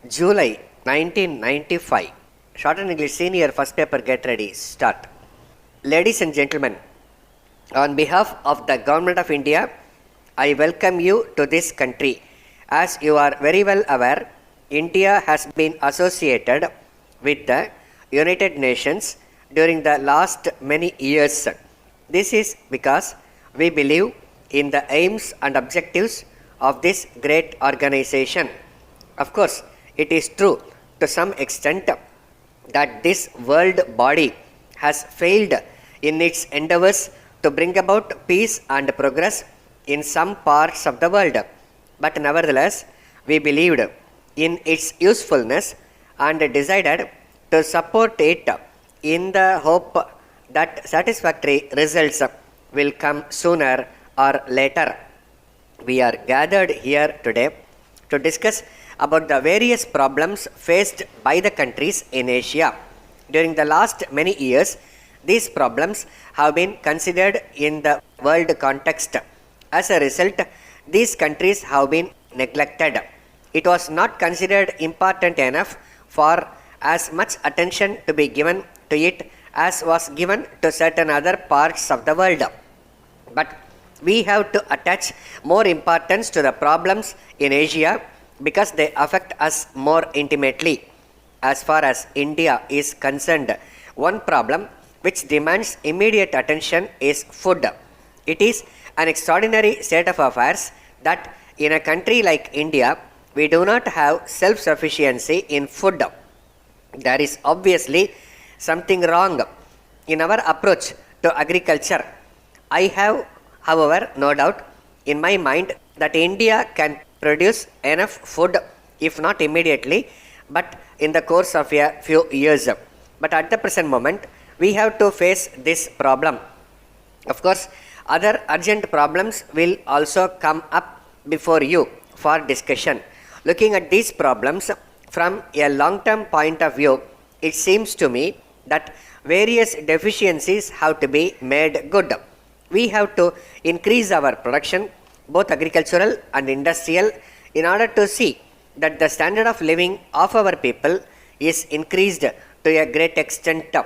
July 1995. Shorthand English Senior First Paper Get Ready. Start. Ladies and gentlemen, on behalf of the Government of India, I welcome you to this country. As you are very well aware, India has been associated with the United Nations during the last many years. This is because we believe in the aims and objectives of this great organization. Of course, it is true to some extent that this world body has failed in its endeavors to bring about peace and progress in some parts of the world. But nevertheless, we believed in its usefulness and decided to support it in the hope that satisfactory results will come sooner or later. We are gathered here today to discuss about the various problems faced by the countries in Asia. During the last many years, these problems have been considered in the world context. As a result, these countries have been neglected. It was not considered important enough for as much attention to be given to it as was given to certain other parts of the world. But we have to attach more importance to the problems in Asia because they affect us more intimately. As far as India is concerned, one problem which demands immediate attention is food. It is an extraordinary state of affairs that in a country like India, we do not have self-sufficiency in food. There is obviously something wrong in our approach to agriculture. I have, however, no doubt in my mind that India can produce enough food, if not immediately, but in the course of a few years. But at the present moment, we have to face this problem. Of course, other urgent problems will also come up before you for discussion. Looking at these problems from a long-term point of view, it seems to me that various deficiencies have to be made good. We have to increase our production, both agricultural and industrial, in order to see that the standard of living of our people is increased to a great extent.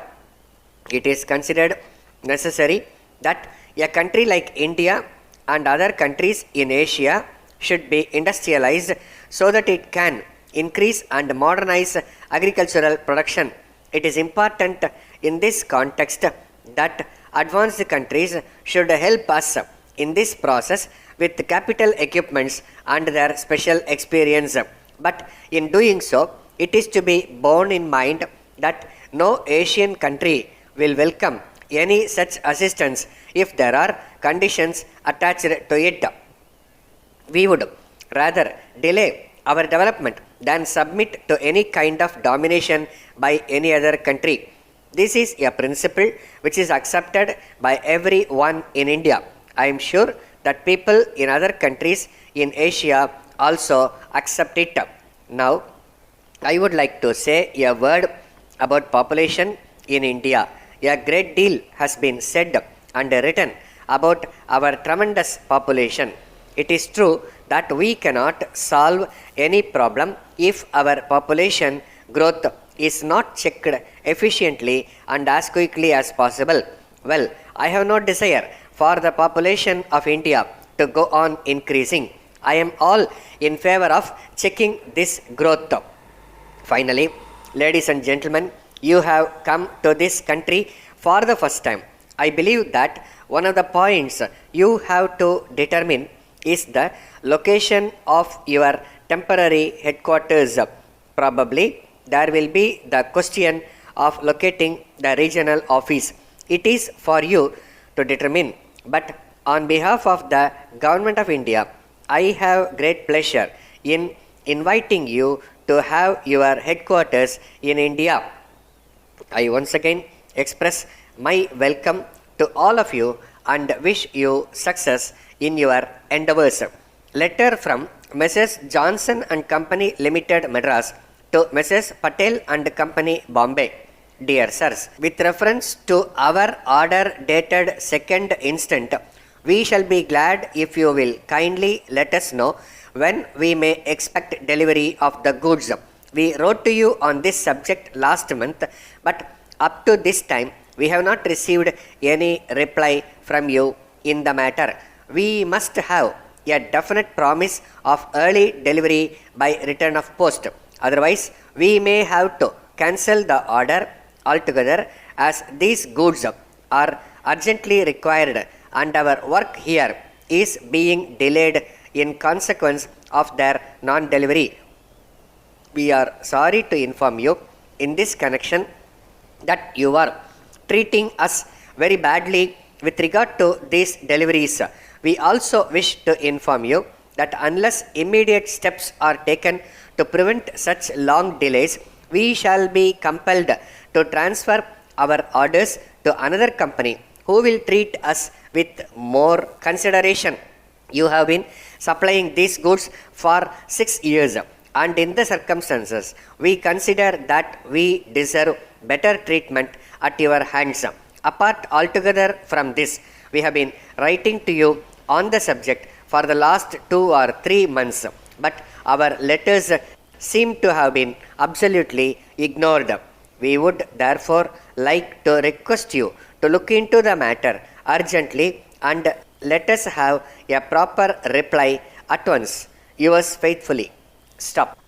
It is considered necessary that a country like India and other countries in Asia should be industrialized so that it can increase and modernize agricultural production. It is important in this context that advanced countries should help us in this process with capital equipments and their special experience. But in doing so, it is to be borne in mind that no Asian country will welcome any such assistance if there are conditions attached to it. We would rather delay our development than submit to any kind of domination by any other country. This is a principle which is accepted by everyone in India. I am sure that people in other countries in Asia also accept it. Now, I would like to say a word about population in India. A great deal has been said and written about our tremendous population. It is true that we cannot solve any problem if our population growth is not checked efficiently and as quickly as possible. Well, I have no desire for the population of India to go on increasing. I am all in favor of checking this growth. Finally, ladies and gentlemen, you have come to this country for the first time. I believe that one of the points you have to determine is the location of your temporary headquarters. Probably there will be the question of locating the regional office. It is for you to determine. But on behalf of the Government of India, I have great pleasure in inviting you to have your headquarters in India. I once again express my welcome to all of you and wish you success in your endeavors. Letter from Messrs. Johnson and Company Limited, Madras to Messrs. Patel and Company, Bombay. Dear sirs, with reference to our order dated 2nd instant, we shall be glad if you will kindly let us know when we may expect delivery of the goods. We wrote to you on this subject last month, but up to this time we have not received any reply from you in the matter. We must have a definite promise of early delivery by return of post. Otherwise, we may have to cancel the order altogether, as these goods are urgently required and our work here is being delayed in consequence of their non-delivery. We are sorry to inform you in this connection that you are treating us very badly with regard to these deliveries. We also wish to inform you that unless immediate steps are taken to prevent such long delays, we shall be compelled to transfer our orders to another company who will treat us with more consideration. You have been supplying these goods for 6 years, and in the circumstances, we consider that we deserve better treatment at your hands. Apart altogether from this, we have been writing to you on the subject for the last 2 or 3 months, but our letters seem to have been absolutely ignored. We would therefore like to request you to look into the matter urgently and let us have a proper reply at once. Yours faithfully. Stop.